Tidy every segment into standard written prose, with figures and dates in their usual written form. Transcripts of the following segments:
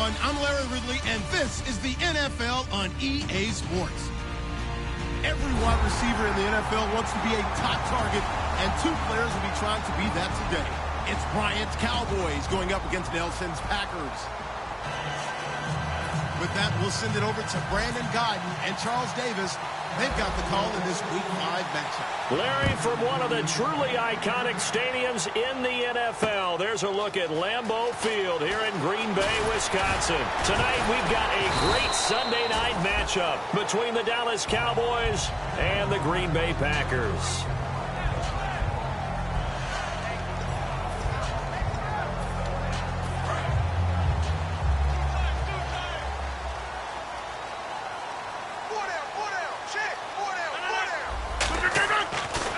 everyone. I'm Larry Ridley, and this is the NFL on EA Sports. Every wide receiver in the NFL wants to be a top target, and two players will be trying to be that today. It's Bryant's Cowboys going up against Nelson's Packers. With that, we'll send it over to Brandon Guyton and Charles Davis. They've got the call in this Week 5 matchup. Larry, from one of the truly iconic stadiums in the NFL, there's a look at Lambeau Field here in Green Bay, Wisconsin. Tonight, we've got a great Sunday night matchup between the Dallas Cowboys and the Green Bay Packers.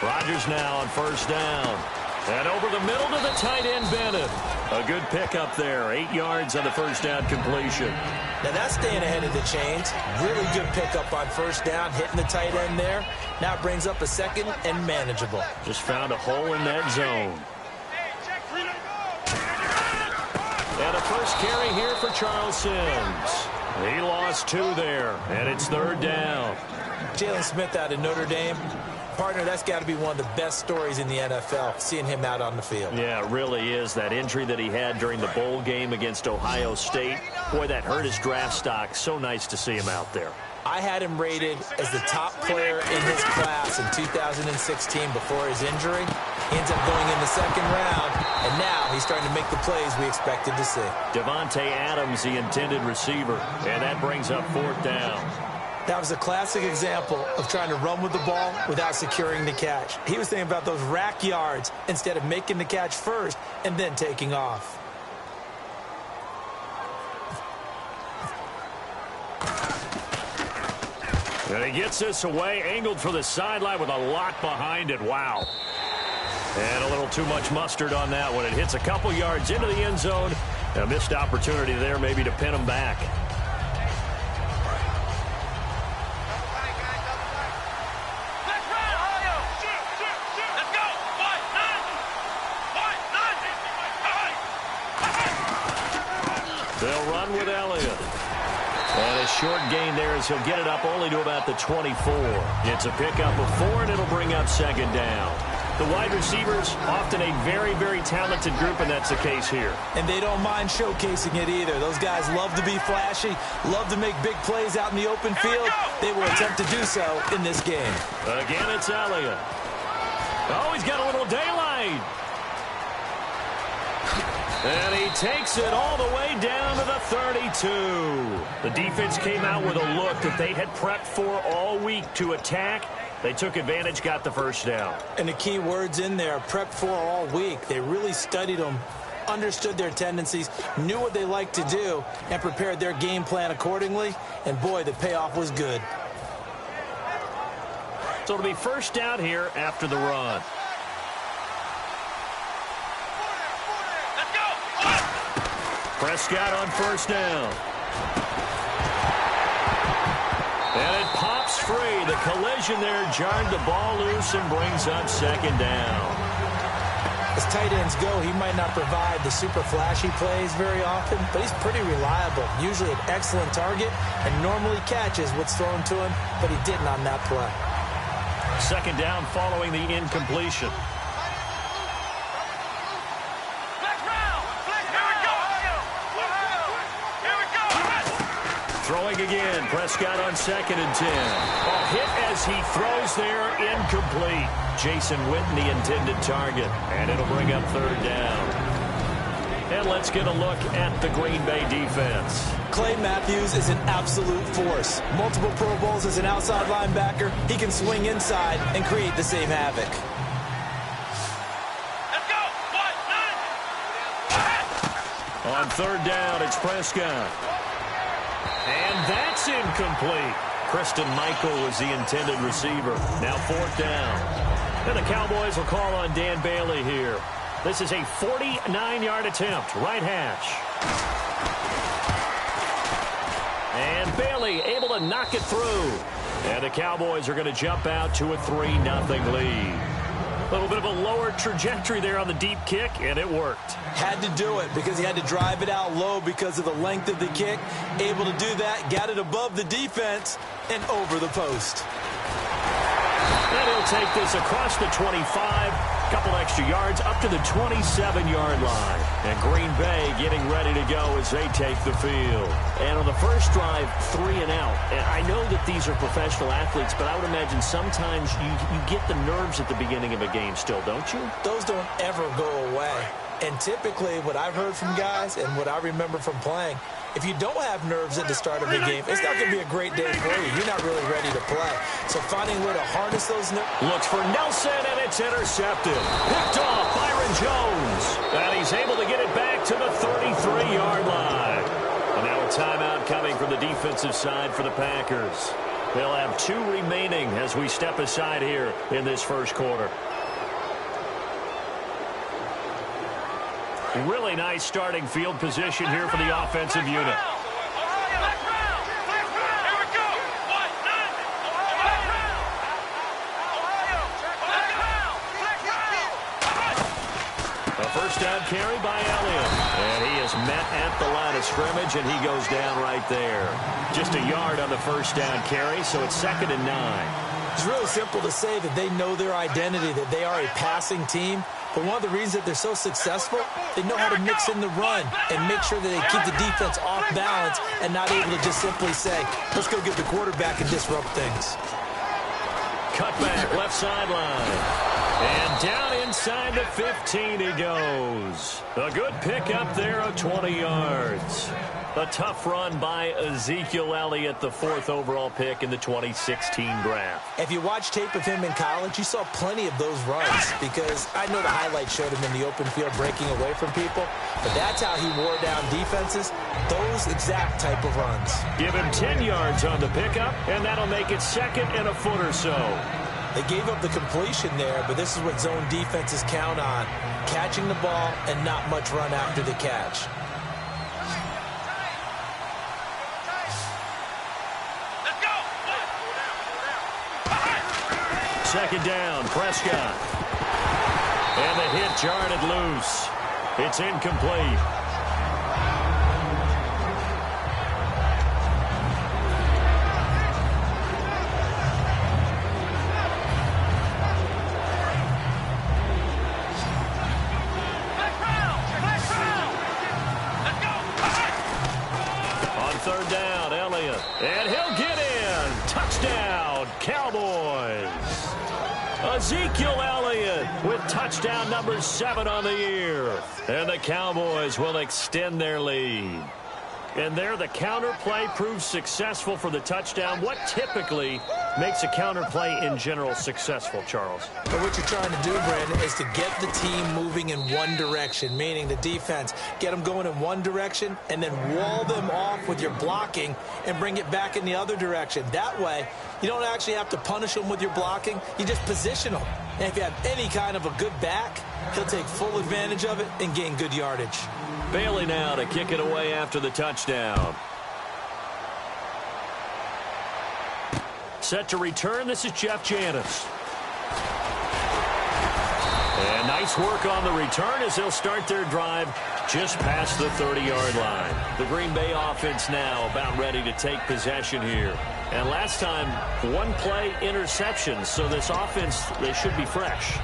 Rodgers now on first down. And over the middle to the tight end, Bennett. A good pickup there. 8 yards on the first down completion. Now that's staying ahead of the chains. Really good pickup on first down, hitting the tight end there. Now it brings up a second and manageable. Just found a hole in that zone. And a first carry here for Charles Sims. He lost 2 there, and it's third down. Jalen Smith out of Notre Dame. Partner, that's got to be one of the best stories in the NFL, seeing him out on the field. Yeah, it really is. That injury that he had during the bowl game against Ohio State, boy, that hurt his draft stock. So nice to see him out there. I had him rated as the top player in his class in 2016 before his injury. He ends up going in the second round, and now he's starting to make the plays we expected to see. Devontae Adams, the intended receiver, and that brings up fourth down. That was a classic example of trying to run with the ball without securing the catch. He was thinking about those rack yards instead of making the catch first and then taking off. And he gets this away, angled for the sideline with a lot behind it. Wow. And a little too much mustard on that one. It hits a couple yards into the end zone. A missed opportunity there maybe to pin him back. They'll run with Elliott. And a short gain there as he'll get it up only to about the 24. It's a pickup of 4, and it'll bring up second down. The wide receivers, often a very, very talented group, and that's the case here. And they don't mind showcasing it either. Those guys love to be flashy, love to make big plays out in the open field. They will attempt to do so in this game. Again, it's Elliott. Oh, he's got a little daylight. And he takes it all the way down to the 32. The defense came out with a look that they had prepped for all week to attack. They took advantage, got the first down. And the key words in there, prepped for all week. They really studied them, understood their tendencies, knew what they liked to do, and prepared their game plan accordingly. And, boy, the payoff was good. So it'll be first down here after the run. Prescott on first down. And it pops free. The collision there jarred the ball loose and brings up second down. As tight ends go, he might not provide the super flashy plays very often, but he's pretty reliable. Usually an excellent target and normally catches what's thrown to him, but he didn't on that play. Second down following the incompletion. Throwing again, Prescott on 2nd and 10. A hit as he throws there, incomplete. Jason Witten, the intended target, and it'll bring up third down. And let's get a look at the Green Bay defense. Clay Matthews is an absolute force. Multiple Pro Bowls as an outside linebacker. He can swing inside and create the same havoc. On third down, it's Prescott. And that's incomplete. Christian Michael was the intended receiver. Now fourth down. And the Cowboys will call on Dan Bailey here. This is a 49-yard attempt, right hash. And Bailey able to knock it through. And the Cowboys are going to jump out to a 3-0 lead. A little bit of a lower trajectory there on the deep kick, and it worked. Had to do it because he had to drive it out low because of the length of the kick. Able to do that, got it above the defense and over the post. And he'll take this across the 25, a couple extra yards up to the 27-yard line. And Green Bay getting ready to go as they take the field. And on the first drive, 3 and out. And I know that these are professional athletes, but I would imagine sometimes you get the nerves at the beginning of a game still, don't you? Those don't ever go away. And typically what I've heard from guys and what I remember from playing, if you don't have nerves at the start of a game, it's not going to be a great day for you. You're not really ready to play. So finding a way to harness those nerves. Looks for Nelson, and it's intercepted. Picked off Byron Jones. And he's able to get it back to the 33-yard line. And now a timeout coming from the defensive side for the Packers. They'll have 2 remaining as we step aside here in this first quarter. Really nice starting field position here for the offensive unit. A first down carry by Elliott. And he is met at the line of scrimmage, and he goes down right there. Just a yard on the first down carry, so it's 2nd and 9. It's really simple to say that they know their identity, that they are a passing team. But one of the reasons that they're so successful, they know how to mix in the run and make sure that they keep the defense off balance and not able to just simply say, let's go get the quarterback and disrupt things. Cutback, left sideline. And down inside the 15 he goes. A good pickup there of 20 yards. A tough run by Ezekiel Elliott, the 4th overall pick in the 2016 draft. If you watch tape of him in college, you saw plenty of those runs because I know the highlights showed him in the open field breaking away from people, but that's how he wore down defenses, those exact type of runs. Give him 10 yards on the pickup, and that'll make it 2nd and a foot or so. They gave up the completion there, but this is what zone defenses count on, catching the ball and not much run after the catch. Second down, Prescott. And the hit jarred it loose. It's incomplete. On 3rd down, Elliott. And he'll get in. Touchdown, Cowboys. Ezekiel Elliott with touchdown number 7 on the year. And the Cowboys will extend their lead. And there the counter play proves successful for the touchdown. What typically makes a counter play in general successful, Charles? But what you're trying to do, Brandon, is to get the team moving in one direction, meaning the defense. Get them going in one direction and then wall them off with your blocking and bring it back in the other direction. That way, you don't actually have to punish them with your blocking. You just position them. And if you have any kind of a good back, he'll take full advantage of it and gain good yardage. Bailey now to kick it away after the touchdown. Set to return, this is Jeff Janis. And nice work on the return as they'll start their drive just past the 30-yard line. The Green Bay offense now about ready to take possession here. And last time, 1 play interception, so this offense, they should be fresh.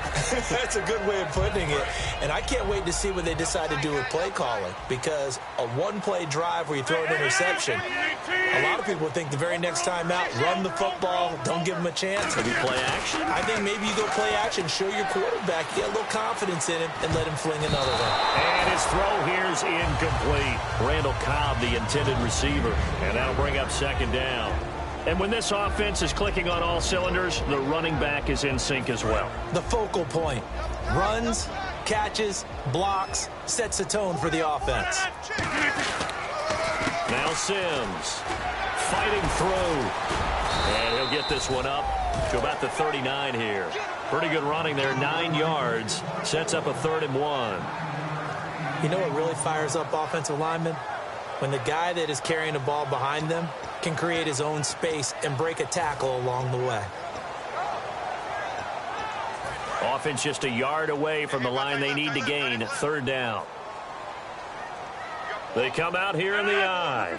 That's a good way of putting it. And I can't wait to see what they decide to do with play calling, because a 1-play drive where you throw an interception, a lot of people think the very next time out, run the football, don't give them a chance. Maybe play action? I think maybe you go play action, show your quarterback, get a little confidence in him, and let him fling another one. And his throw here is incomplete. Randall Cobb, the intended receiver, and that'll bring up 2nd down. And when this offense is clicking on all cylinders, the running back is in sync as well. The focal point. Runs, catches, blocks, sets the tone for the offense. Now Sims fighting through. And he'll get this one up to about the 39 here. Pretty good running there, 9 yards. Sets up a 3rd and 1. You know what really fires up offensive linemen? When the guy that is carrying the ball behind them can create his own space and break a tackle along the way. offense just a yard away from the line they need to gain. Third down. They come out here in the I.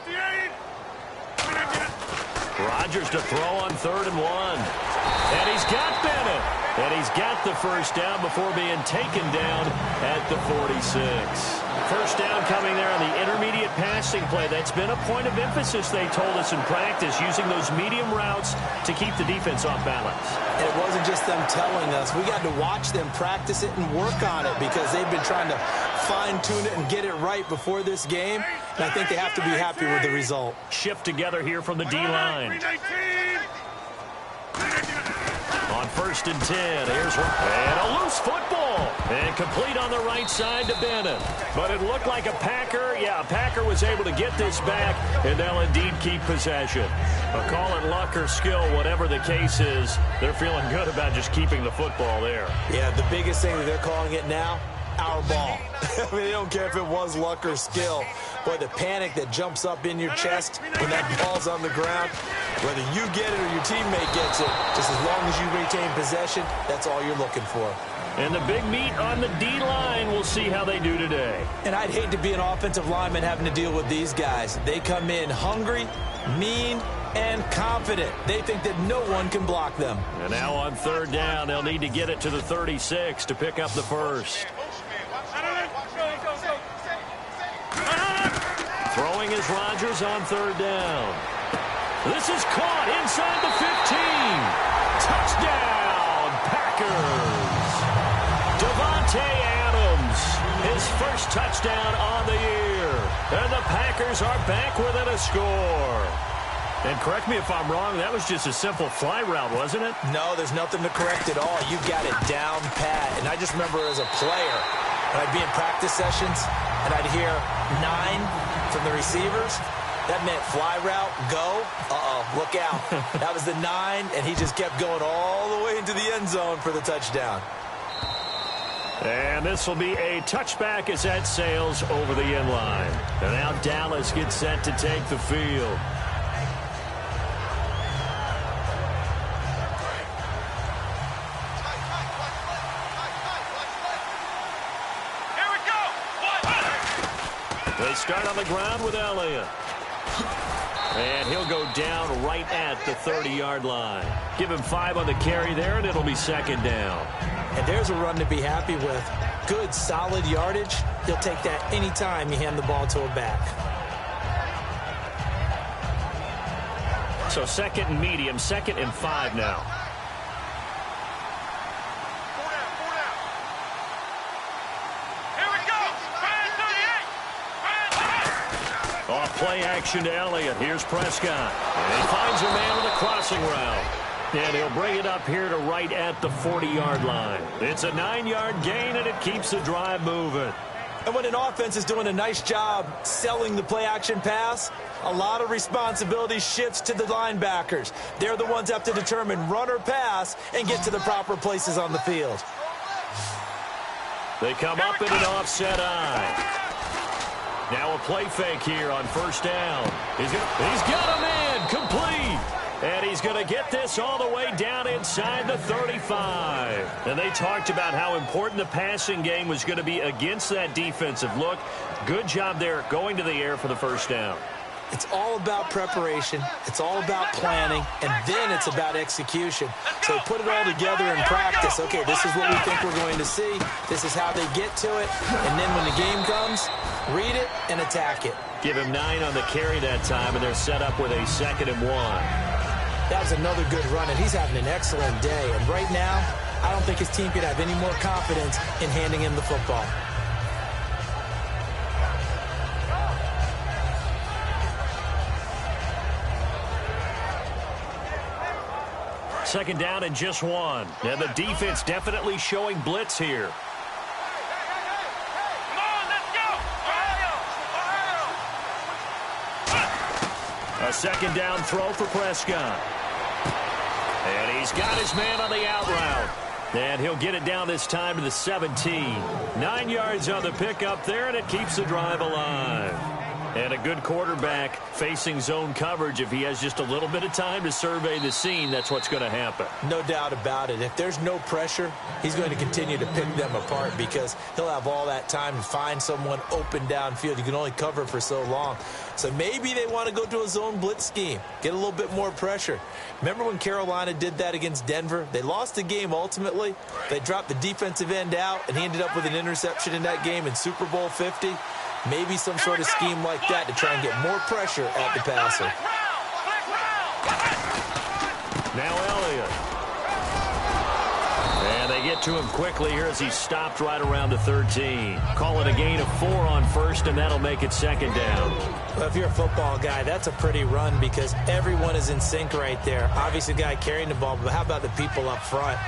Rodgers to throw on 3rd and 1. And he's got Bennett. And he's got the first down before being taken down at the 46. First down coming there on the intermediate passing play. That's been a point of emphasis, they told us in practice, using those medium routes to keep the defense off balance. And it wasn't just them telling us. We got to watch them practice it and work on it because they've been trying to fine-tune it and get it right before this game. And I think they have to be happy with the result. Shift together here from the D-line. On 1st and 10, here's one. And a loose football. And complete on the right side to Bennett. But it looked like a Packer. Yeah, a Packer was able to get this back, and they'll indeed keep possession. But call it luck or skill, whatever the case is, they're feeling good about just keeping the football there. Yeah, the biggest thing that they're calling it now, our ball. I mean, they don't care if it was luck or skill. But the panic that jumps up in your chest when that ball's on the ground, whether you get it or your teammate gets it, just as long as you retain possession, that's all you're looking for. And the big meat on the D-line, we'll see how they do today. And I'd hate to be an offensive lineman having to deal with these guys. They come in hungry, mean, and confident. They think that no one can block them. And now on 3rd down, they'll need to get it to the 36 to pick up the first. Throwing is Rodgers on 3rd down. This is caught inside the 15. Touchdown, Packers. Devontae Adams, his first touchdown on the year. And the Packers are back within a score. And correct me if I'm wrong, that was just a simple fly route, wasn't it? No, there's nothing to correct at all. You got it down pat. And I just remember as a player, when I'd be in practice sessions, and I'd hear 9 from the receivers. That meant fly route, go. Look out. That was the 9, and he just kept going all the way into the end zone for the touchdown. And this will be a touchback as that sails over the end line. And now Dallas gets set to take the field. They start on the ground with Elliott. And he'll go down right at the 30-yard line. Give him 5 on the carry there, and it'll be 2nd down. And there's a run to be happy with. Good, solid yardage. He'll take that anytime you hand the ball to a back. So 2nd and medium, 2nd and 5 now. Play action to Elliott. Here's Prescott. And he finds a man with a crossing route. And he'll bring it up here to right at the 40-yard line. It's a 9-yard gain, and it keeps the drive moving. And when an offense is doing a nice job selling the play-action pass, a lot of responsibility shifts to the linebackers. They're the ones that have to determine run or pass and get to the proper places on the field. They come up in an offset eye. Now a play fake here on 1st down. He's got a man complete. And he's going to get this all the way down inside the 35. And they talked about how important the passing game was going to be against that defensive look. Good job there going to the air for the 1st down. It's all about preparation. It's all about planning. And then it's about execution. So put it all together in practice. Okay, this is what we think we're going to see. This is how they get to it. And then when the game comes, read it and attack it. Give him 9 on the carry that time, and they're set up with a 2nd and 1. That was another good run, and he's having an excellent day. And right now, I don't think his team could have any more confidence in handing him the football. Second down and just 1. And the defense definitely showing blitz here. A 2nd down throw for Prescott. And he's got his man on the out route. And he'll get it down this time to the 17. 9 yards on the pickup there, and it keeps the drive alive. And a good quarterback facing zone coverage, if he has just a little bit of time to survey the scene, that's what's going to happen. No doubt about it. If there's no pressure, he's going to continue to pick them apart because he'll have all that time to find someone open downfield. You can only cover for so long. So maybe they want to go to a zone blitz scheme, get a little bit more pressure. Remember when Carolina did that against Denver? They lost the game ultimately. They dropped the defensive end out, and he ended up with an interception in that game in Super Bowl 50. Maybe some sort of scheme like that to try and get more pressure at the passer. Now Elliott. And they get to him quickly here as he stopped right around the 13. Call it a gain of 4 on first, and that'll make it second down. Well, if you're a football guy, that's a pretty run because everyone is in sync right there. Obviously, the guy carrying the ball, but how about the people up front?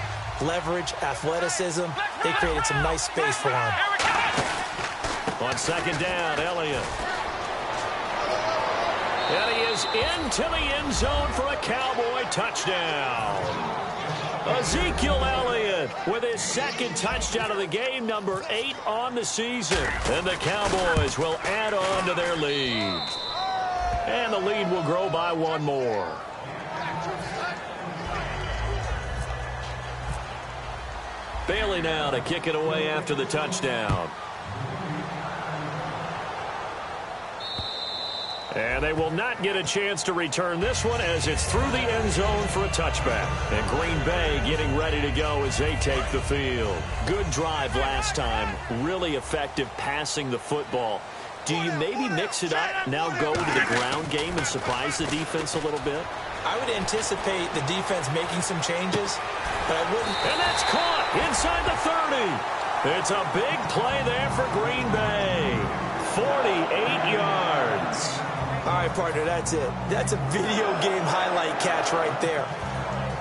Leverage, athleticism, they created some nice space for him. On second down, Elliott. And he is into the end zone for a Cowboy touchdown. Ezekiel Elliott with his second touchdown of the game, number 8 on the season. And the Cowboys will add on to their lead. And the lead will grow by 1 more. Bailey now to kick it away after the touchdown. And they will not get a chance to return this one as it's through the end zone for a touchback. And Green Bay getting ready to go as they take the field. Good drive last time. Really effective passing the football. Do you maybe mix it up, now go to the ground game and surprise the defense a little bit? I would anticipate the defense making some changes, but I wouldn't. And that's caught inside the 30. It's a big play there for Green Bay. 48 yards. All right, partner, that's it. That's a video game highlight catch right there.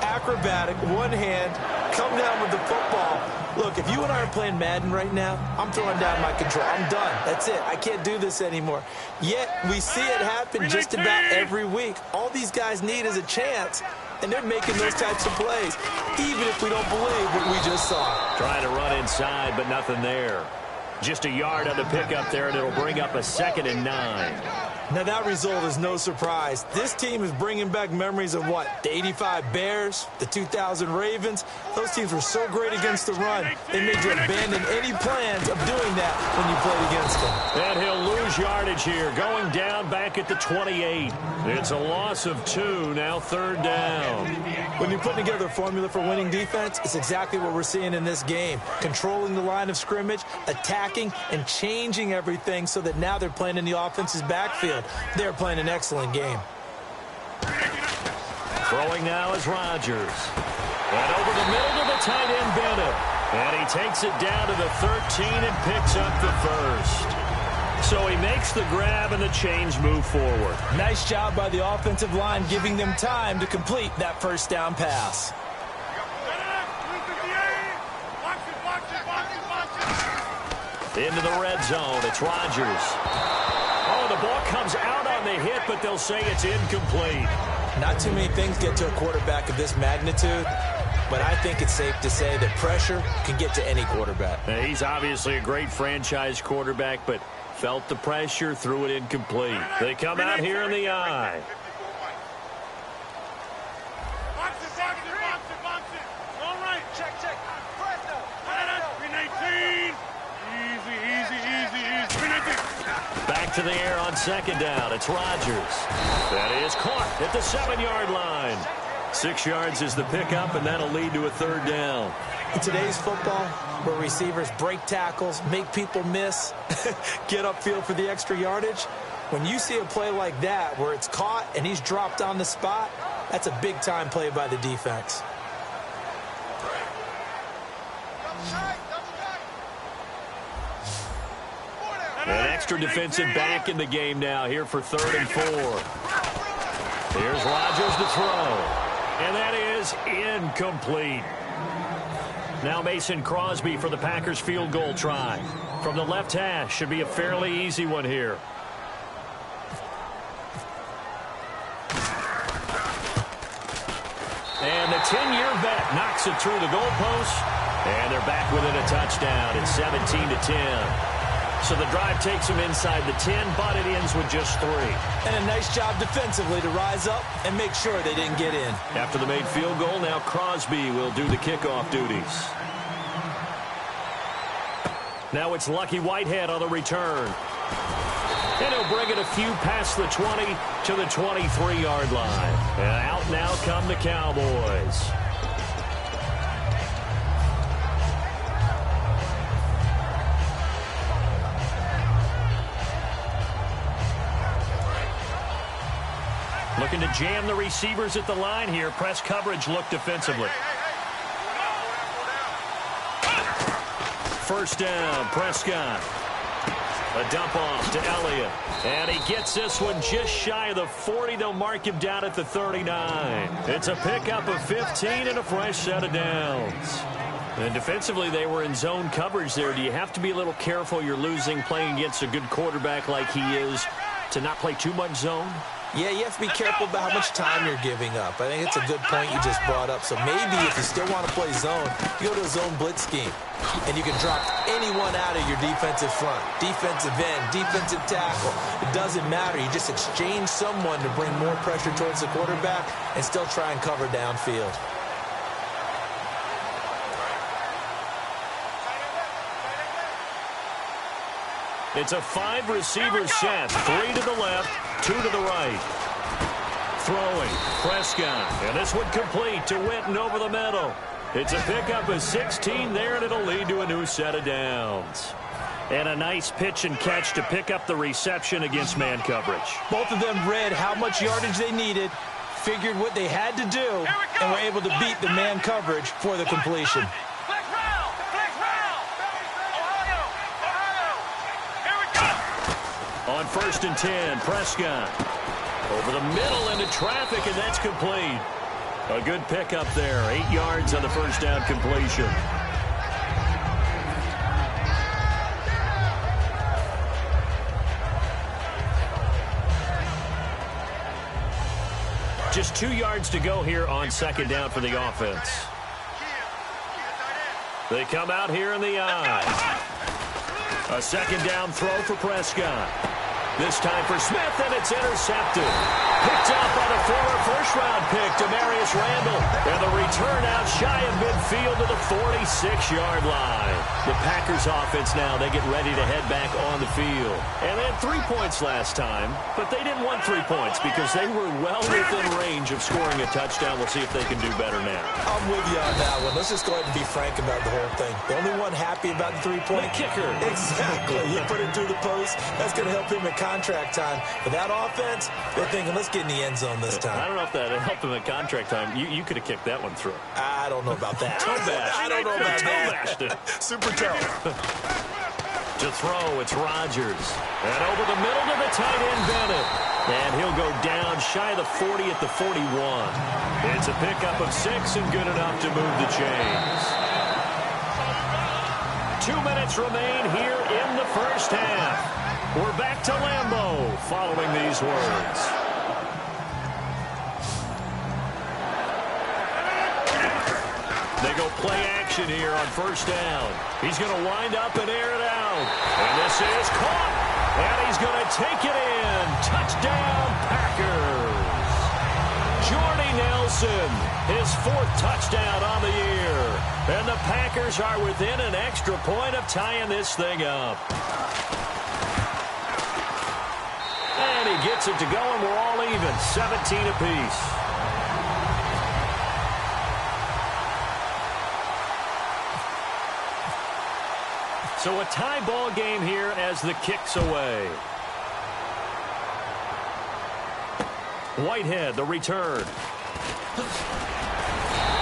Acrobatic, one hand, come down with the football. Look, if you and I are playing Madden right now, I'm throwing down my control. I'm done. That's it. I can't do this anymore. Yet, we see it happen just about every week. All these guys need is a chance, and they're making those types of plays, even if we don't believe what we just saw. Trying to run inside, but nothing there. Just a yard on the pickup there, and it'll bring up a 2nd and 9. Now, that result is no surprise. This team is bringing back memories of what? The 85 Bears, the 2000 Ravens. Those teams were so great against the run, they made you abandon any plans of doing that when you played against them. And he'll lose yardage here, going down back at the 28. It's a loss of 2, now 3rd down. When you put together a formula for winning defense, it's exactly what we're seeing in this game. Controlling the line of scrimmage, attacking, and changing everything so that now they're playing in the offense's backfield. They're playing an excellent game. Throwing now is Rodgers. And over the middle to the tight end, Bennett. And he takes it down to the 13 and picks up the first. So he makes the grab and the chains move forward. Nice job by the offensive line giving them time to complete that first down pass. Into the red zone, it's Rodgers. Oh, the ball comes out on the hit, but they'll say it's incomplete. Not too many things get to a quarterback of this magnitude, but I think it's safe to say that pressure can get to any quarterback. Now, he's obviously a great franchise quarterback, but felt the pressure, threw it incomplete. They come out here in the eye. Back to the air on second down. It's Rodgers. That is caught at the 7-yard line. 6 yards is the pickup, and that'll lead to a 3rd down. In today's football, where receivers break tackles, make people miss, get upfield for the extra yardage, when you see a play like that where it's caught and he's dropped on the spot, that's a big-time play by the defense. An extra defensive back in the game now here for 3rd and 4. Here's Rodgers to throw. And that is incomplete. Now Mason Crosby for the Packers field goal try. From the left hash, should be a fairly easy one here. And the 10-year vet knocks it through the goalpost. And they're back within a touchdown. It's 17-10. So the drive takes him inside the 10, but it ends with just 3. And a nice job defensively to rise up and make sure they didn't get in. After the made field goal, now Crosby will do the kickoff duties. Now it's Lucky Whitehead on the return. And he'll bring it a few past the 20 to the 23-yard line. And out now come the Cowboys. Looking to jam the receivers at the line here. Press coverage look defensively. First down, Prescott. A dump off to Elliott. And he gets this one just shy of the 40. They'll mark him down at the 39. It's a pickup of 15 and a fresh set of downs. And defensively, they were in zone coverage there. Do you have to be a little careful? You're losing playing against a good quarterback like he is to not play too much zone? Yeah, you have to be careful about how much time you're giving up. I think it's a good point you just brought up. So maybe if you still want to play zone, you go to a zone blitz scheme. And you can drop anyone out of your defensive front. Defensive end, defensive tackle. It doesn't matter. You just exchange someone to bring more pressure towards the quarterback and still try and cover downfield. It's a 5-receiver set. 3 to the left, 2 to the right. Throwing, Prescott. And this one complete to Witten over the middle. It's a pickup of 16 there, and it'll lead to a new set of downs. And a nice pitch and catch to pick up the reception against man coverage. Both of them read how much yardage they needed, figured what they had to do, and were able to beat the man coverage for the completion. On 1st and 10, Prescott. Over the middle into traffic, and that's complete. A good pickup there. 8 yards on the first down completion. Just 2 yards to go here on 2nd down for the offense. They come out here in the eye. A 2nd down throw for Prescott. This time for Smith, and it's intercepted. Picked up by the former first-round pick, Demarius Randall. And the return out shy of midfield to the 46-yard line. The Packers offense now, they get ready to head back on the field. And they had 3 points last time, but they didn't want 3 points because they were well within range of scoring a touchdown. We'll see if they can do better now. I'm with you on that one. Let's just go ahead and be frank about the whole thing. The only one happy about the 3-point kicker. Exactly. He put it through the post. That's going to help him at contract time. But that offense, they're thinking, let's get in the end zone this time. I don't know if that helped him at contract time. You could have kicked that one through. I don't know about that. I don't know about that. Super toe. To throw, it's Rodgers. And over the middle to the tight end, Bennett. And he'll go down shy of the 40 at the 41. It's a pickup of 6 and good enough to move the chains. 2 minutes remain here in the first half. We're back to Lambeau following these words. They go play action here on 1st down. He's going to wind up and air it out. And this is caught. And he's going to take it in. Touchdown, Packers. Jordy Nelson, his 4th touchdown on the year. And the Packers are within an extra point of tying this thing up. And he gets it to go, and we're all even, 17 apiece. So a tie ball game here as the kick's away. Whitehead, the return.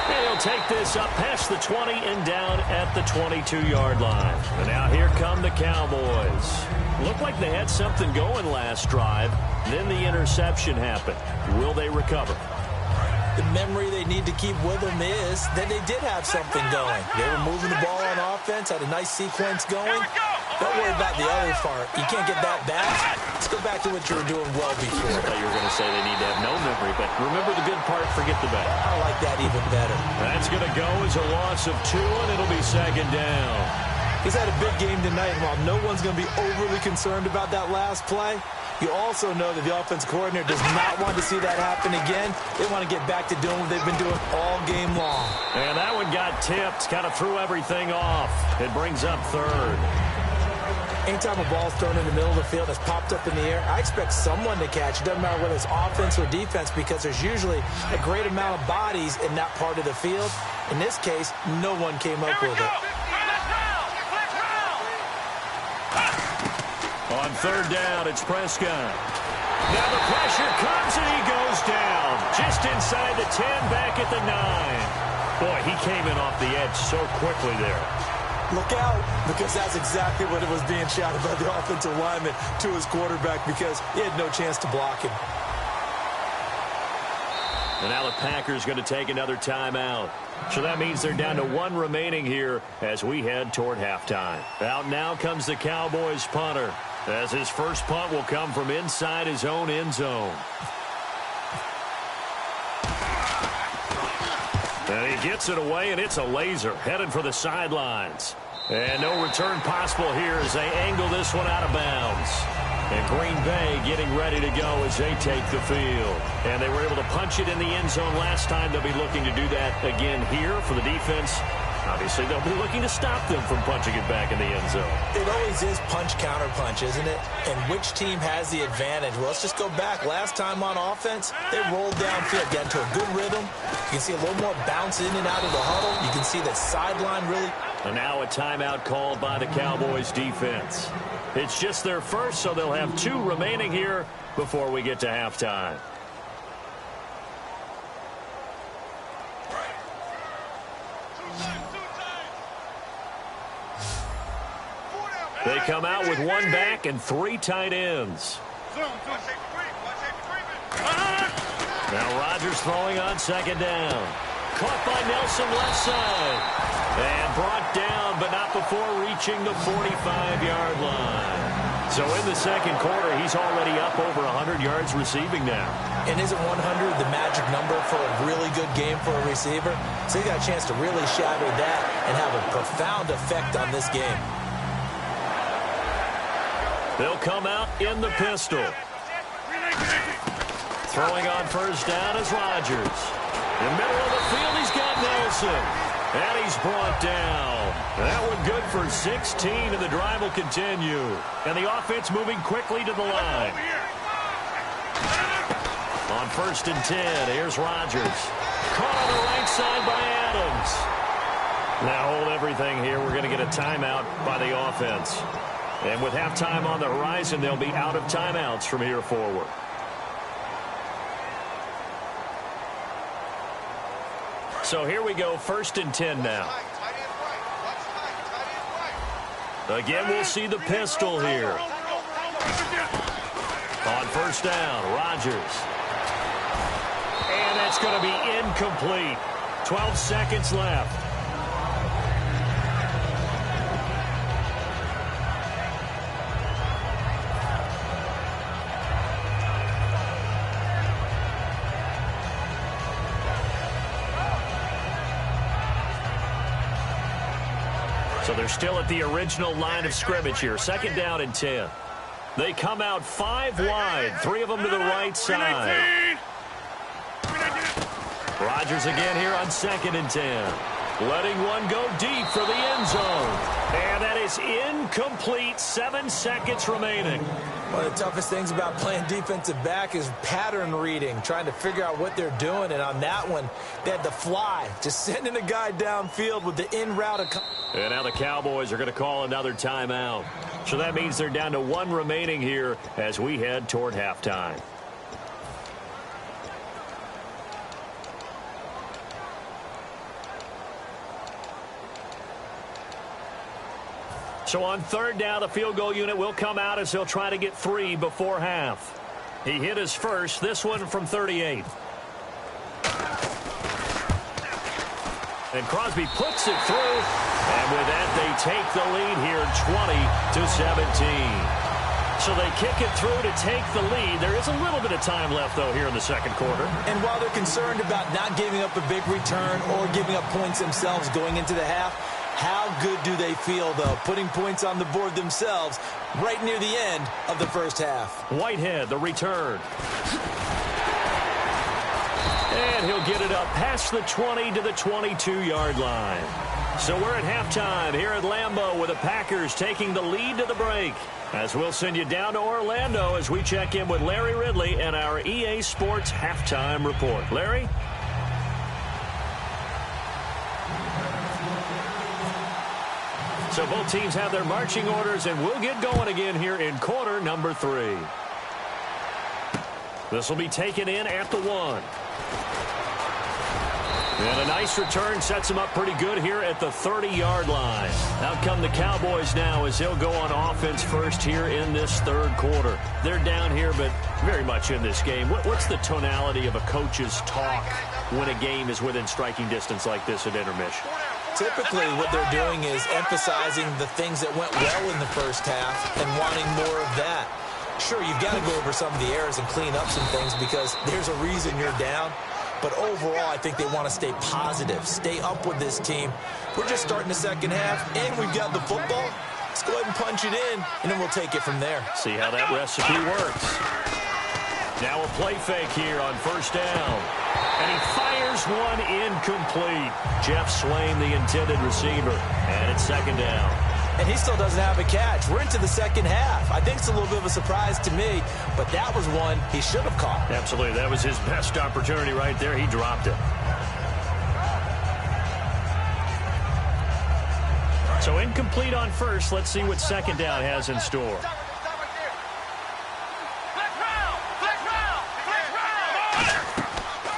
And he'll take this up past the 20 and down at the 22-yard line. And now here come the Cowboys. Looked like they had something going last drive. Then the interception happened. Will they recover? The memory they need to keep with them is that they did have something going. They were moving the ball on offense, had a nice sequence going. Don't worry about the other part. You can't get that back. Let's go back to what you were doing well before. I thought you were going to say they need to have no memory, but remember the good part, forget the bad. I like that even better. That's going to go as a loss of 2, and it'll be 2nd down. He's had a big game tonight, and while no one's going to be overly concerned about that last play, you also know that the offense coordinator does not want to see that happen again. They want to get back to doing what they've been doing all game long. And that one got tipped, kind of threw everything off. It brings up third. Anytime a ball's thrown in the middle of the field that's popped up in the air, I expect someone to catch. It doesn't matter whether it's offense or defense, because there's usually a great amount of bodies in that part of the field. In this case, no one came up with it. On third down, it's Prescott. Now the pressure comes and he goes down. Just inside the 10, back at the 9. Boy, he came in off the edge so quickly there. Look out, because that's exactly what it was being shouted by the offensive lineman to his quarterback, because he had no chance to block him. And now the Packers going to take another timeout. So that means they're down to 1 remaining here as we head toward halftime. Out now comes the Cowboys punter, as his first punt will come from inside his own end zone. And he gets it away, and it's a laser headed for the sidelines. And no return possible here as they angle this one out of bounds. And Green Bay getting ready to go as they take the field. And they were able to punch it in the end zone last time. They'll be looking to do that again here for the defense. Obviously, they'll be looking to stop them from punching it back in the end zone. It always is punch-counter-punch, isn't it? And which team has the advantage? Well, let's just go back. Last time on offense, they rolled downfield, got into a good rhythm. You can see a little more bounce in and out of the huddle. You can see that sideline really. And now a timeout called by the Cowboys defense. It's just their first, so they'll have 2 remaining here before we get to halftime. They come out with 1 back and 3 tight ends. Now Rodgers throwing on second down. Caught by Nelson left side. And brought down, but not before reaching the 45-yard line. So in the second quarter, he's already up over 100 yards receiving now. And isn't 100 the magic number for a really good game for a receiver? So he got a chance to really shatter that and have a profound effect on this game. They'll come out in the pistol. Throwing on first down is Rodgers. In the middle of the field, he's got Nelson. And he's brought down. That one good for 16, and the drive will continue. And the offense moving quickly to the line. On first and 10, here's Rodgers. Caught on the right side by Adams. Now hold everything here. We're going to get a timeout by the offense. And with halftime on the horizon, they'll be out of timeouts from here forward. So here we go, first and 10 now. Again, we'll see the pistol here. On first down, Rodgers. And that's going to be incomplete. 12 seconds left. So they're still at the original line of scrimmage here. Second down and 10. They come out 5 wide. 3 of them to the right side. Rodgers again here on second and 10. Letting one go deep for the end zone. And that is incomplete. 7 seconds remaining. One of the toughest things about playing defensive back is pattern reading, trying to figure out what they're doing. And on that one, they had to fly, just sending a guy downfield with the in route. And now the Cowboys are going to call another timeout. So that means they're down to 1 remaining here as we head toward halftime. So on third down, the field goal unit will come out as he'll try to get 3 before half. He hit his first, this one from 38. And Crosby puts it through. And with that, they take the lead here 20-17. So they kick it through to take the lead. There is a little bit of time left, though, here in the second quarter. And while they're concerned about not giving up a big return or giving up points themselves going into the half, How good do they feel, though, putting points on the board themselves right near the end of the first half? Whitehead, the return. And he'll get it up past the 20 to the 22-yard line. So we're at halftime here at Lambeau with the Packers taking the lead to the break. As we'll send you down to Orlando as we check in with Larry Ridley and our EA Sports Halftime Report. Larry? So both teams have their marching orders, and we'll get going again here in quarter number 3. This will be taken in at the 1. And a nice return sets him up pretty good here at the 30-yard line. Out come the Cowboys now as they'll go on offense first here in this third quarter. They're down here, but very much in this game. What's the tonality of a coach's talk when a game is within striking distance like this at intermission? Typically, what they're doing is emphasizing the things that went well in the first half and wanting more of that. Sure, you've got to go over some of the errors and clean up some things because there's a reason you're down. But overall, I think they want to stay positive, stay up with this team. We're just starting the second half, and we've got the football. Let's go ahead and punch it in, and then we'll take it from there. See how that recipe works. Now a play fake here on first down. And he fires one incomplete. Jeff Swain, the intended receiver. And it's second down. And he still doesn't have a catch. We're into the second half. I think it's a little bit of a surprise to me, but that was one he should have caught. Absolutely. That was his best opportunity right there. He dropped it. So incomplete on first. Let's see what second down has in store.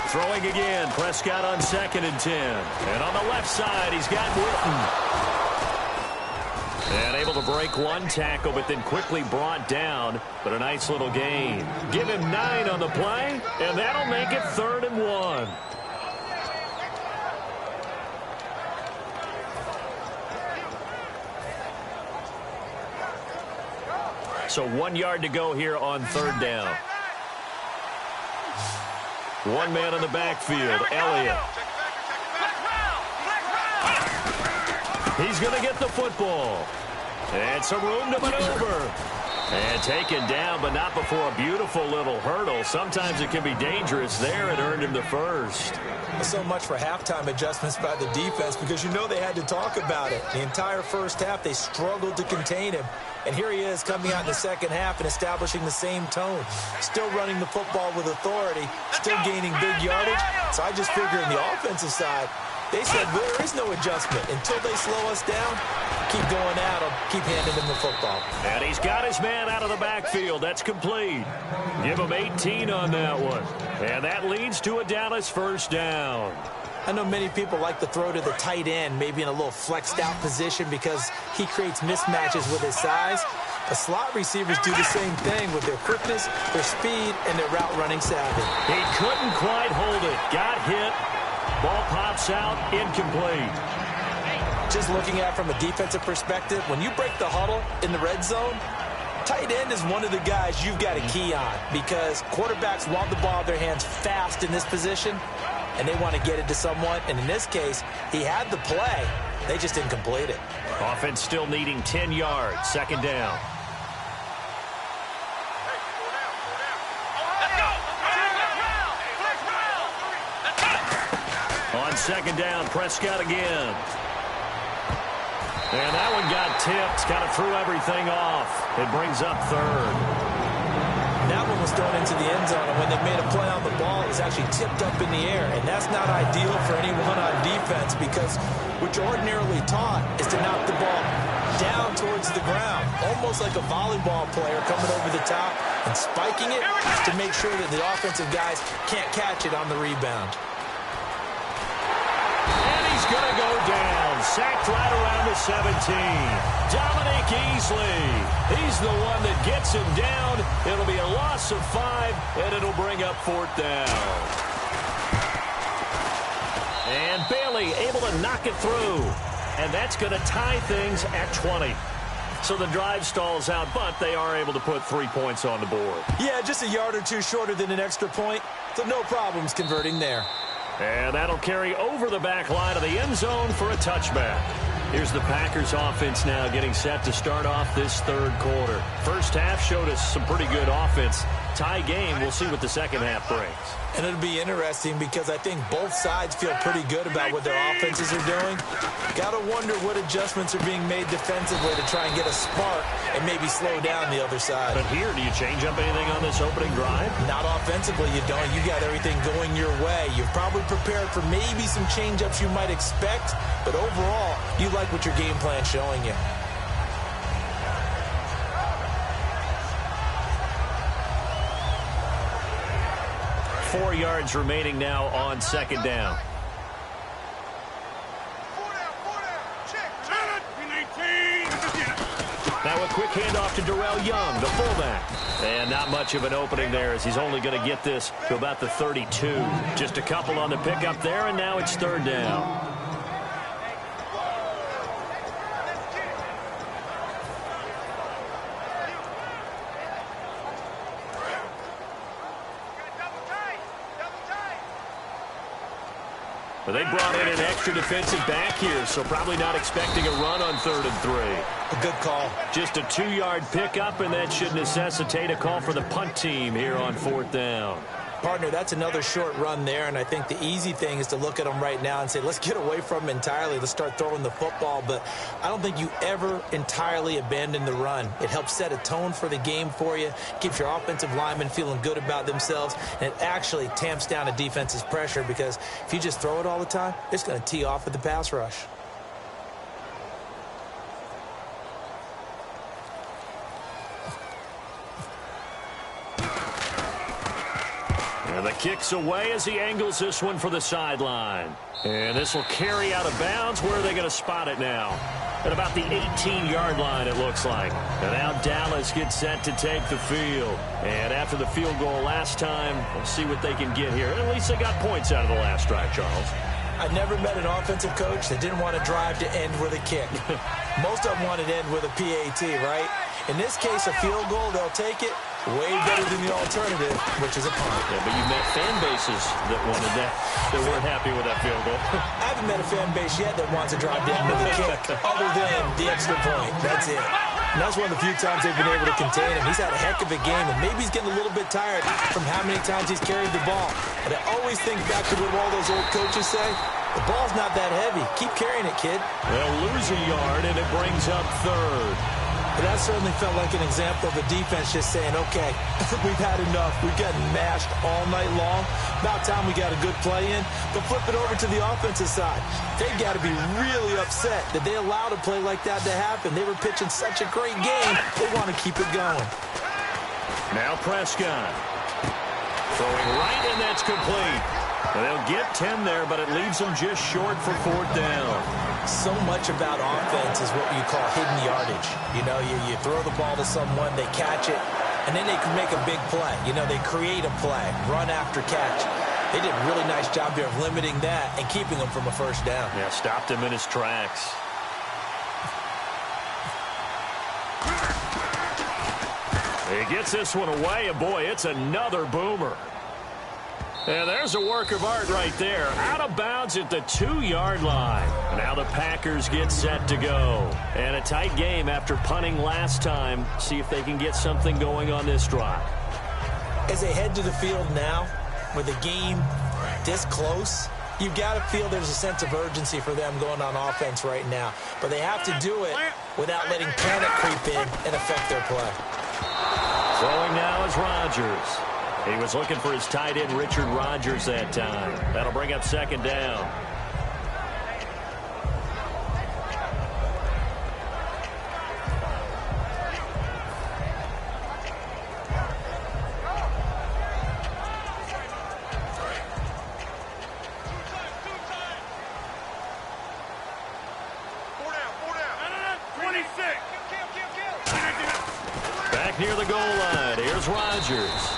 Throwing again. Prescott on 2nd and 10. And on the left side, he's got Witten. And able to break one tackle, but then quickly brought down. But a nice little gain. Give him 9 on the play, and that'll make it 3rd and 1. So 1 yard to go here on 3rd down. One man in the backfield, Elliott. He's going to get the football. And some room to maneuver. And taken down, but not before a beautiful little hurdle. Sometimes it can be dangerous. There, it earned him the first. So much for halftime adjustments by the defense because you know they had to talk about it. The entire first half, they struggled to contain him. And here he is coming out in the second half and establishing the same tone. Still running the football with authority, still gaining big yardage. So I just figure in the offensive side, they said, well, there is no adjustment. Until they slow us down, keep going at them, keep handing them the football. And he's got his man out of the backfield. That's complete. Give him 18 on that one. And that leads to a Dallas first down. I know many people like to throw to the tight end, maybe in a little flexed out position because he creates mismatches with his size. The slot receivers do the same thing with their quickness, their speed, and their route running savvy. He couldn't quite hold it. Got hit. Ball pops out, incomplete. Just looking at it from a defensive perspective, when you break the huddle in the red zone, tight end is one of the guys you've got a key on because quarterbacks want the ball in their hands fast in this position, and they want to get it to someone. And in this case, he had the play. They just didn't complete it. Offense still needing 10 yards. Second down. On second down, Prescott again. And that one got tipped, kind of threw everything off. It brings up 3rd. That one was thrown into the end zone, and when they made a play on the ball, it was actually tipped up in the air. And that's not ideal for anyone on defense because what you're ordinarily taught is to knock the ball down towards the ground, almost like a volleyball player coming over the top and spiking it to make sure that the offensive guys can't catch it on the rebound. He's going to go down. Sacked right around the 17. Dominic Easley. He's the one that gets him down. It'll be a loss of 5, and it'll bring up 4th down. And Bailey able to knock it through. And that's going to tie things at 20. So the drive stalls out, but they are able to put 3 points on the board. Yeah, just a yard or two shorter than an extra point. So no problems converting there. And that'll carry over the back line of the end zone for a touchback. Here's the Packers offense now getting set to start off this third quarter. First half showed us some pretty good offense. Tie game. We'll see what the second half brings. And it'll be interesting because I think both sides feel pretty good about what their offenses are doing. Got to wonder what adjustments are being made defensively to try and get a spark and maybe slow down the other side. But here, do you change up anything on this opening drive? Not offensively, you don't. You got everything going your way. You've probably prepared for maybe some change-ups you might expect, but overall, you like what your game plan's showing you. Four yards remaining now on second down. Now a quick handoff to Darrell Young, the fullback. And not much of an opening there as he's only going to get this to about the 32. Just a couple on the pickup there, and now it's third down. But they brought in an extra defensive back here, so probably not expecting a run on 3rd and 3. A good call. Just a 2-yard pickup, and that should necessitate a call for the punt team here on 4th down. Partner, that's another short run there, and I think the easy thing is to look at them right now and say, let's get away from them entirely. Let's start throwing the football, but I don't think you ever entirely abandon the run. It helps set a tone for the game for you, keeps your offensive linemen feeling good about themselves, and it actually tamps down a defense's pressure because if you just throw it all the time, it's going to tee off with the pass rush. And the kick's away as he angles this one for the sideline. And this will carry out of bounds. Where are they going to spot it now? At about the 18-yard line, it looks like. And now Dallas gets set to take the field. And after the field goal last time, we'll see what they can get here. At least they got points out of the last drive, Charles. I never met an offensive coach that didn't want to drive to end with a kick. Most of them wanted to end with a PAT, right? In this case, a field goal, they'll take it. Way better than the alternative, which is a punt. Yeah, but you've met fan bases that wanted that, that weren't happy with that field goal. I haven't met a fan base yet that wants to drive down with a kick, other than the extra point. That's it. And that's one of the few times they've been able to contain him. He's had a heck of a game, and maybe he's getting a little bit tired from how many times he's carried the ball. But I always think back to what all those old coaches say. The ball's not that heavy. Keep carrying it, kid. They'll lose a yard, and it brings up 3rd. But that certainly felt like an example of a defense just saying, okay, we've had enough. We've gotten mashed all night long. About time we got a good play in. They'll flip it over to the offensive side. They've got to be really upset that they allowed a play like that to happen. They were pitching such a great game. They want to keep it going. Now Prescott. Throwing right, and that's complete. And they'll get 10 there, but it leaves them just short for 4th down. So much about offense is what you call hidden yardage. You know, you throw the ball to someone, they catch it, and then they can make a big play. You know, they create a play, run after catch. They did a really nice job there of limiting that and keeping them from a first down. Yeah, stopped him in his tracks. He gets this one away, and boy, it's another boomer. And there's a work of art right there. Out of bounds at the 2-yard line. Now the Packers get set to go. And a tight game after punting last time. See if they can get something going on this drive. As they head to the field now, with the game this close, you've got to feel there's a sense of urgency for them going on offense right now. But they have to do it without letting panic creep in and affect their play. Throwing now is Rodgers. He was looking for his tight end, Richard Rodgers, that time. That'll bring up 2nd down. Back near the goal line. Here's Rodgers.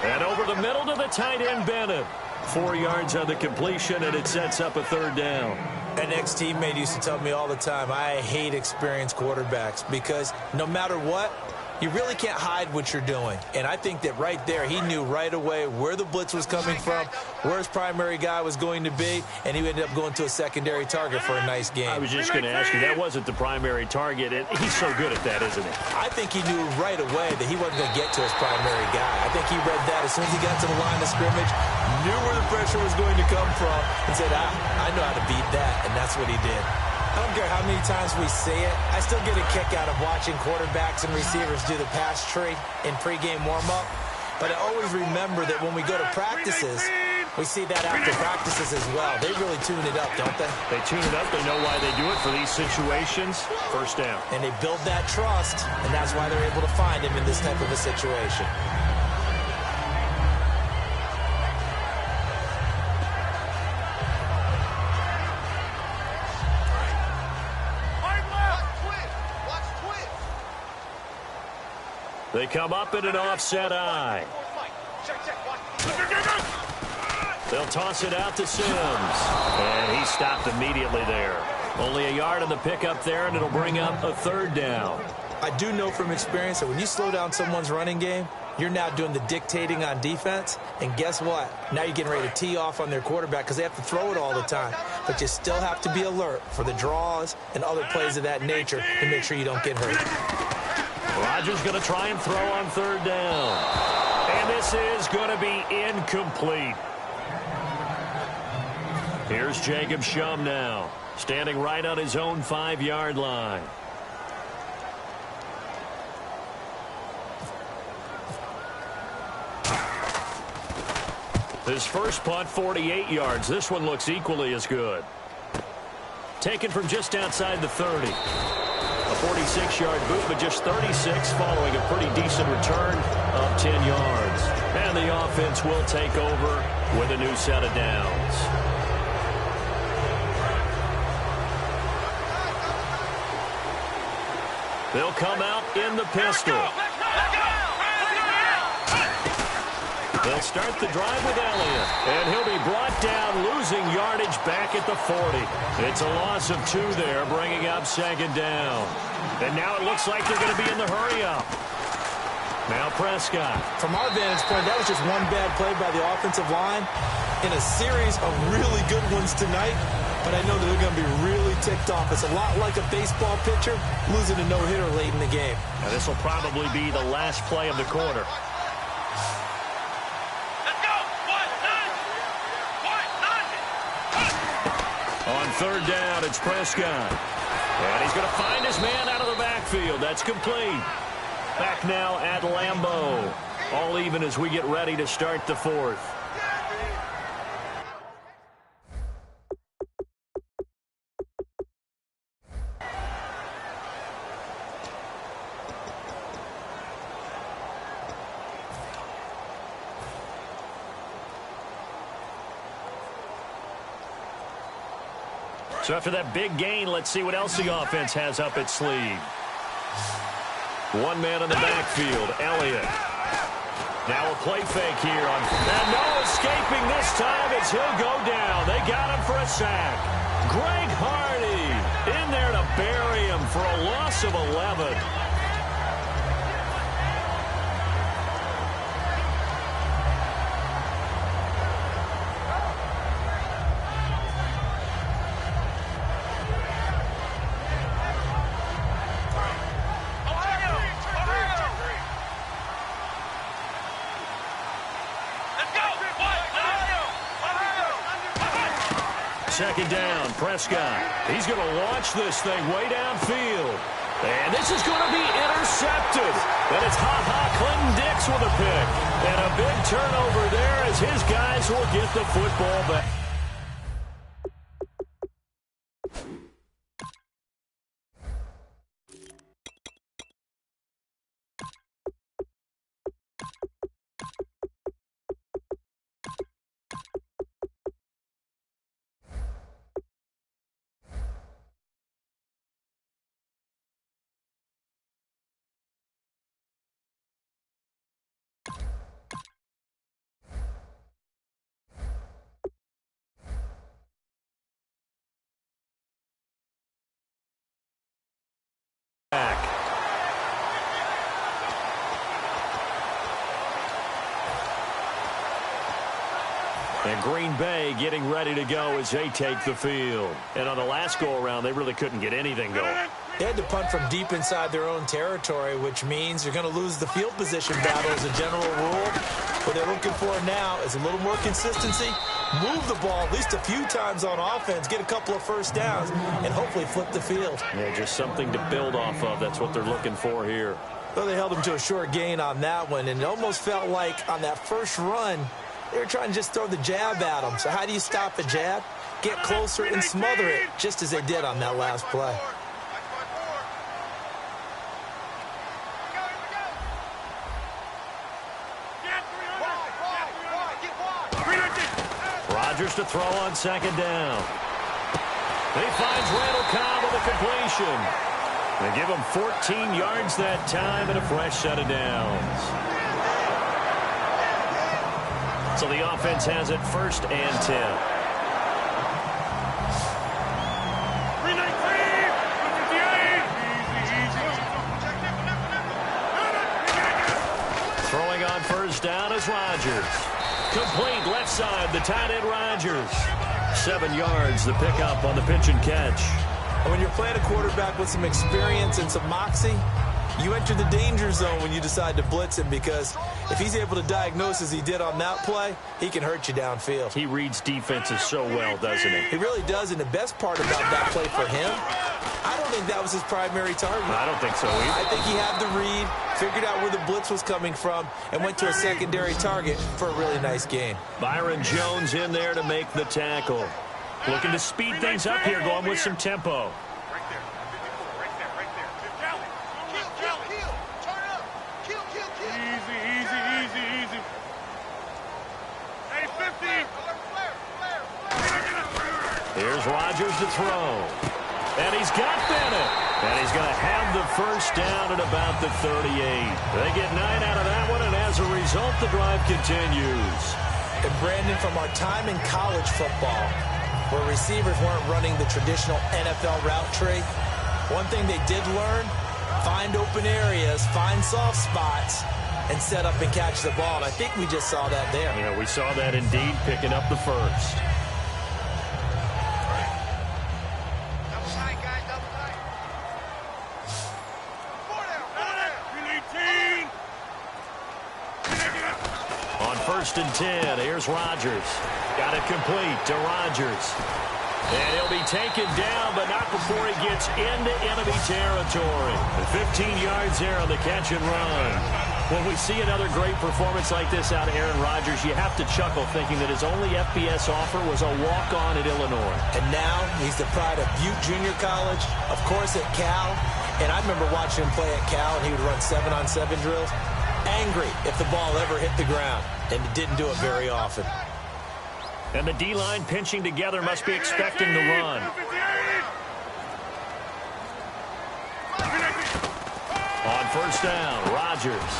And over the middle to the tight end, Bennett. 4 yards on the completion, and it sets up a 3rd down. An ex-teammate used to tell me all the time, I hate experienced quarterbacks because no matter what, You really can't hide what you're doing. And I think that right there, he knew right away where the blitz was coming from, where his primary guy was going to be, and he ended up going to a secondary target for a nice game. I was just going to ask you, that wasn't the primary target. He's so good at that, isn't he? I think he knew right away that he wasn't going to get to his primary guy. I think he read that as soon as he got to the line of scrimmage, knew where the pressure was going to come from, and said, I know how to beat that, and that's what he did. I don't care how many times we see it. I still get a kick out of watching quarterbacks and receivers do the pass tree in pregame warm-up. But I always remember that when we go to practices, we see that after practices as well. They really tune it up, don't they? They tune it up. They know why they do it for these situations. First down. And they build that trust, and that's why they're able to find him in this type of a situation. They come up in an offset eye. They'll toss it out to Sims. And he stopped immediately there. Only a yard on the pickup there, and it'll bring up a third down. I do know from experience that when you slow down someone's running game, you're now doing the dictating on defense. And guess what? Now you're getting ready to tee off on their quarterback because they have to throw it all the time. But you still have to be alert for the draws and other plays of that nature to make sure you don't get hurt. Rodgers going to try and throw on third down. And this is going to be incomplete. Here's Jacob Shum now, standing right on his own 5-yard line. His first punt, 48 yards. This one looks equally as good. Taken from just outside the 30. A 46-yard boot, but just 36 following a pretty decent return of 10 yards. And the offense will take over with a new set of downs. They'll come out in the pistol. They'll start the drive with Elliott. And he'll be brought down, losing yardage back at the 40. It's a loss of 2 there, bringing up second down. And now it looks like they're going to be in the hurry-up. Now Prescott. From our vantage point, that was just one bad play by the offensive line in a series of really good ones tonight. But I know that they're going to be really ticked off. It's a lot like a baseball pitcher losing a no-hitter late in the game. Now this will probably be the last play of the quarter. On third down, it's Prescott. And he's going to find his man out of the backfield. That's complete. Back now at Lambeau. All even as we get ready to start the fourth. So after that big gain, let's see what else the offense has up its sleeve. One man in the backfield, Elliott. Now a play fake here. And no escaping this time as he'll go down. They got him for a sack. Greg Hardy in there to bury him for a loss of 11. Second down, Prescott. He's going to launch this thing way downfield. And this is going to be intercepted. And it's Clinton Dix with a pick. And a big turnover there as his guys will get the football back. And Green Bay getting ready to go as they take the field. And on the last go-around, they really couldn't get anything going. They had to punt from deep inside their own territory, which means you're going to lose the field position battle as a general rule. What they're looking for now is a little more consistency, move the ball at least a few times on offense, get a couple of first downs, and hopefully flip the field. Yeah, just something to build off of. That's what they're looking for here. Well, they held them to a short gain on that one, and it almost felt like on that first run, they were trying to just throw the jab at them. So how do you stop a jab? Get closer and smother it, just as they did on that last play. Rodgers to throw on second down. He finds Randall Cobb with a completion. They give him 14 yards that time and a fresh set of downs. So the offense has it 1st and 10. Throwing on 1st down is Rodgers. Complete left side, the tight end Rodgers. 7 yards, the pickup on the pitch and catch. And when you're playing a quarterback with some experience and some moxie, you enter the danger zone when you decide to blitz him, because if he's able to diagnose as he did on that play, he can hurt you downfield. He reads defenses so well, doesn't he? He really does, and the best part about that play for him, I don't think that was his primary target. I don't think so either. I think he had the read, figured out where the blitz was coming from, and went to a secondary target for a really nice gain. Byron Jones in there to make the tackle. Looking to speed things up here, going with some tempo. Here's Rodgers to throw. And he's got Bennett. And he's going to have the first down at about the 38. They get 9 out of that one, and as a result, the drive continues. And Brandon, from our time in college football, where receivers weren't running the traditional NFL route tree, one thing they did learn, find open areas, find soft spots, and set up and catch the ball. And I think we just saw that there. Yeah, we saw that indeed, picking up the first. On 1st and 10, here's Rodgers. Got it complete to Rodgers. And he'll be taken down, but not before he gets into enemy territory. 15 yards there on the catch and run. When we see another great performance like this out of Aaron Rodgers, you have to chuckle thinking that his only FBS offer was a walk-on at Illinois. And now he's the pride of Butte Junior College, of course at Cal. And I remember watching him play at Cal, and he would run 7-on-7 drills. Angry if the ball ever hit the ground, and he didn't do it very often. And the D-line pinching together must be expecting the run. On 1st down, Rodgers.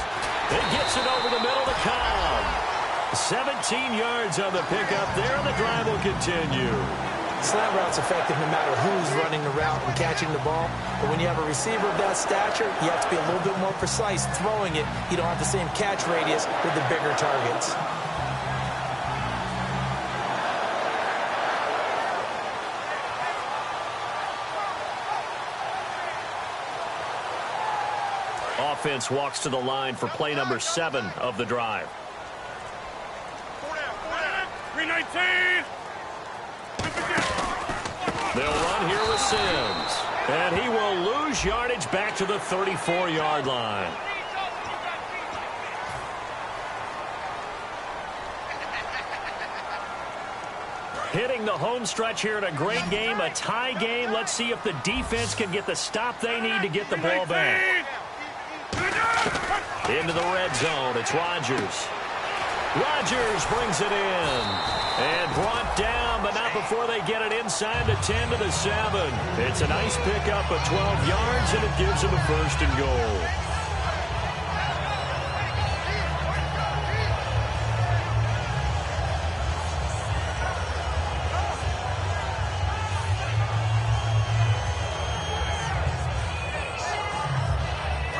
He gets it over the middle to Cobb. 17 yards on the pickup there, and the drive will continue. Slant route's effective no matter who's running the route and catching the ball. But when you have a receiver of that stature, you have to be a little bit more precise throwing it. You don't have the same catch radius with the bigger targets. Offense walks to the line for play number 7 of the drive. 319. They'll run here with Sims. And he will lose yardage back to the 34-yard line. Hitting the home stretch here in a great game, a tie game. Let's see if the defense can get the stop they need to get the ball back. Into the red zone, it's Rodgers. Rodgers brings it in. And brought down, but not before they get it inside the 10 to the 7. It's a nice pickup of 12 yards, and it gives them a 1st and goal.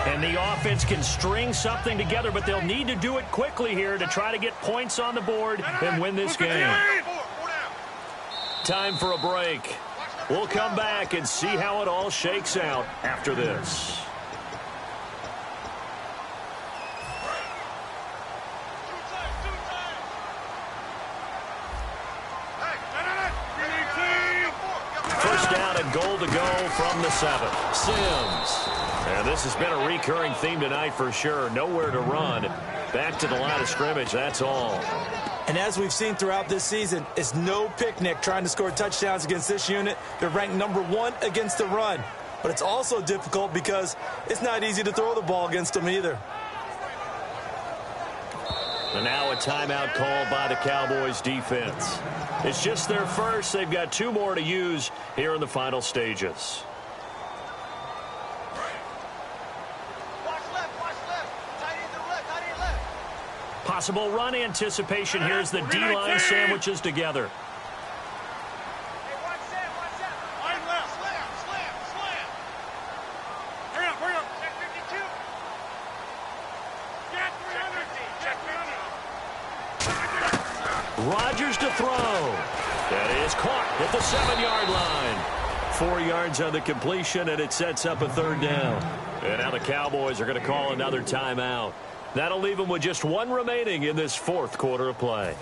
And the offense can string something together, but they'll need to do it quickly here to try to get points on the board and win this game. Time for a break. We'll come back and see how it all shakes out after this. First down and goal to go from the 7. Sims. And this has been a recurring theme tonight for sure. Nowhere to run. Back to the line of scrimmage, that's all. And as we've seen throughout this season, it's no picnic trying to score touchdowns against this unit. They're ranked #1 against the run. But it's also difficult because it's not easy to throw the ball against them either. And now a timeout called by the Cowboys defense. It's just their first. They've got 2 more to use here in the final stages. Possible run anticipation here as the D-line sandwiches together. Rodgers to throw. That is caught at the 7-yard line. 4 yards on the completion, and it sets up a 3rd down. And now the Cowboys are going to call another timeout. That'll leave them with just 1 remaining in this 4th quarter of play.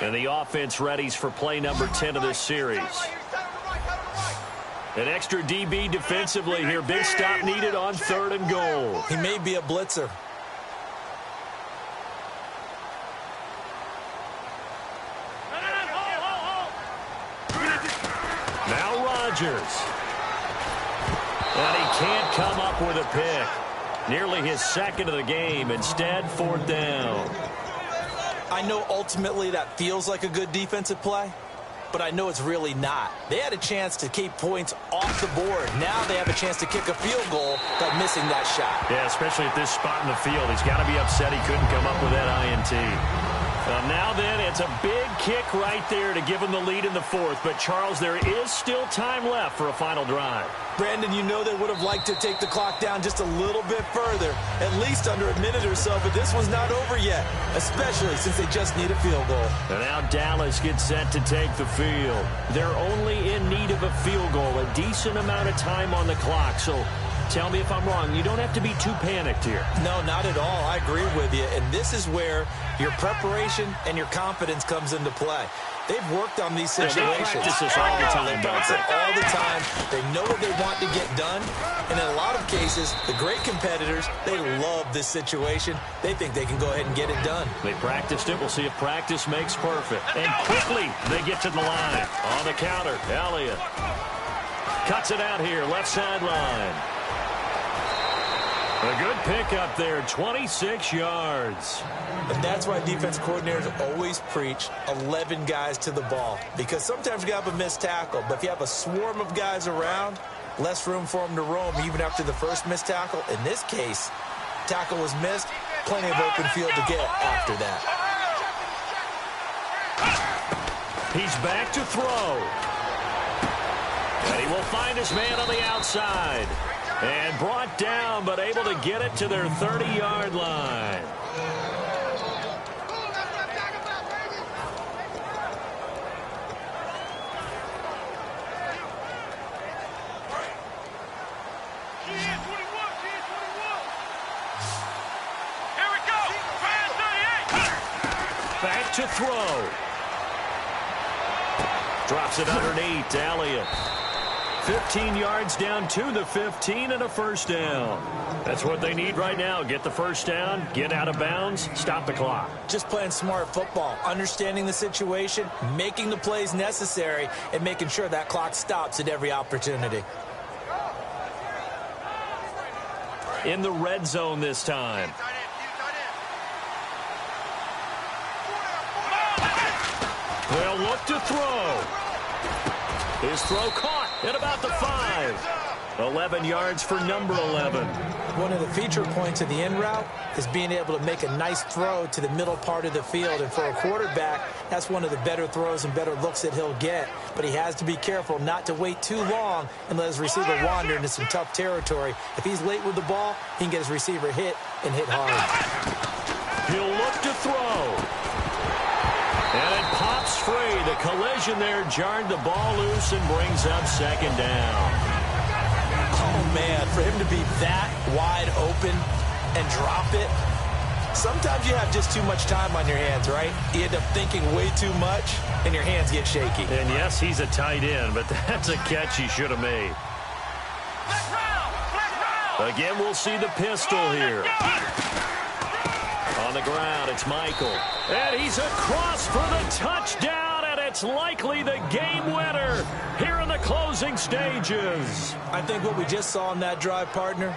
And the offense readies for play number 10 of this series. An extra DB defensively here. Big stop needed on 3rd and goal. He may be a blitzer. Now Rodgers. And he can't come up with a pick. Nearly his 2nd of the game. Instead, 4th down. I know ultimately that feels like a good defensive play, but I know it's really not. They had a chance to keep points off the board. Now they have a chance to kick a field goal by missing that shot. Yeah, especially at this spot in the field. He's got to be upset he couldn't come up with that INT. Now then, it's a big kick right there to give him the lead in the 4th. But, Charles, there is still time left for a final drive. Brandon, you know they would have liked to take the clock down just a little bit further, at least under a minute or so, but this was not over yet, especially since they just need a field goal. And now Dallas gets set to take the field. They're only in need of a field goal, a decent amount of time on the clock. So tell me if I'm wrong. You don't have to be too panicked here. No, not at all. I agree with you. And this is where your preparation and your confidence comes into play. They've worked on these situations. They practice this all the time. They practice it all the time. They know what they want to get done. And in a lot of cases, the great competitors, they love this situation. They think they can go ahead and get it done. They practiced it. We'll see if practice makes perfect. And quickly, they get to the line. On the counter, Elliott cuts it out here, left sideline. A good pick up there, 26 yards. And that's why defense coordinators always preach 11 guys to the ball. Because sometimes you have a missed tackle, but if you have a swarm of guys around, less room for them to roam even after the first missed tackle. In this case, tackle was missed, plenty of open field to get after that. He's back to throw. And he will find his man on the outside. And brought down, but able to get it to their 30-yard line. Back to throw. Drops it underneath to Elliott. 15 yards down to the 15 and a first down. That's what they need right now. Get the first down, get out of bounds, stop the clock. Just playing smart football, understanding the situation, making the plays necessary, and making sure that clock stops at every opportunity. In the red zone this time. They'll look to throw. His throw caught at about the 5. 11 yards for number 11. One of the feature points of the in route is being able to make a nice throw to the middle part of the field. And for a quarterback, that's one of the better throws and better looks that he'll get. But he has to be careful not to wait too long and let his receiver wander into some tough territory. If he's late with the ball, he can get his receiver hit and hit hard. He'll look to throw. And it pops free. The collision there jarred the ball loose and brings up second down. Oh, man, for him to be that wide open and drop it, sometimes you have just too much time on your hands, right? You end up thinking way too much, and your hands get shaky. And, yes, he's a tight end, but that's a catch he should have made. Again, we'll see the pistol here. On the ground, it's Michael. And he's across for the touchdown, and it's likely the game winner here in the closing stages. I think what we just saw in that drive, partner,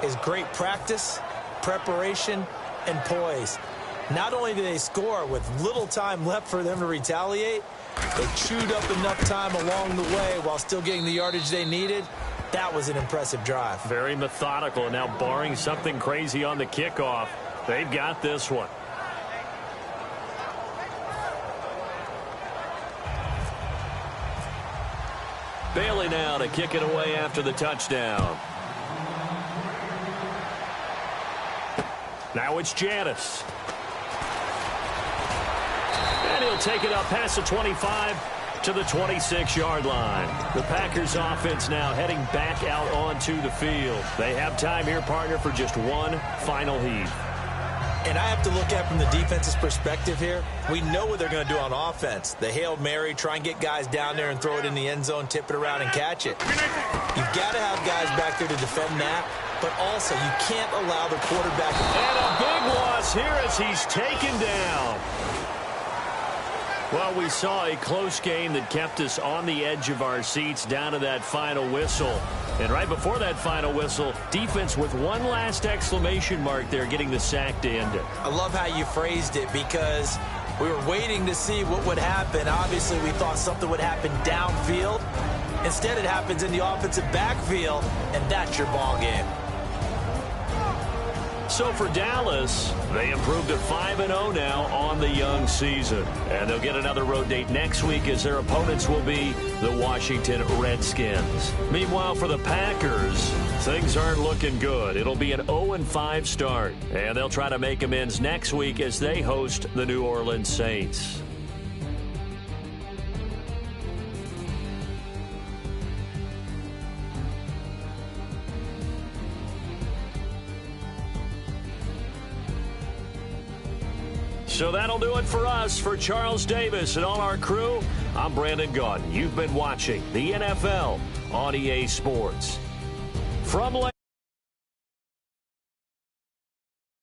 is great practice, preparation, and poise. Not only did they score with little time left for them to retaliate, they chewed up enough time along the way while still getting the yardage they needed. That was an impressive drive. Very methodical, and now barring something crazy on the kickoff, they've got this one. Bailey now to kick it away after the touchdown. Now it's Janice. And he'll take it up past the 25 to the 26-yard line. The Packers offense now heading back out onto the field. They have time here, partner, for just one final heave. And I have to look at from the defense's perspective here. We know what they're going to do on offense. The Hail Mary, try and get guys down there and throw it in the end zone, tip it around and catch it. You've got to have guys back there to defend that, but also you can't allow the quarterback. And a big loss here as he's taken down. Well, we saw a close game that kept us on the edge of our seats down to that final whistle. And right before that final whistle, defense with one last exclamation mark there, getting the sack to end it. I love how you phrased it because we were waiting to see what would happen. Obviously, we thought something would happen downfield. Instead, it happens in the offensive backfield, and that's your ball game. So for Dallas, they improved to 5-0 now on the young season. And they'll get another road date next week as their opponents will be the Washington Redskins. Meanwhile, for the Packers, things aren't looking good. It'll be an 0-5 start. And they'll try to make amends next week as they host the New Orleans Saints. So that'll do it for us. For Charles Davis and all our crew, I'm Brandon Gaudin. You've been watching the NFL on EA Sports. From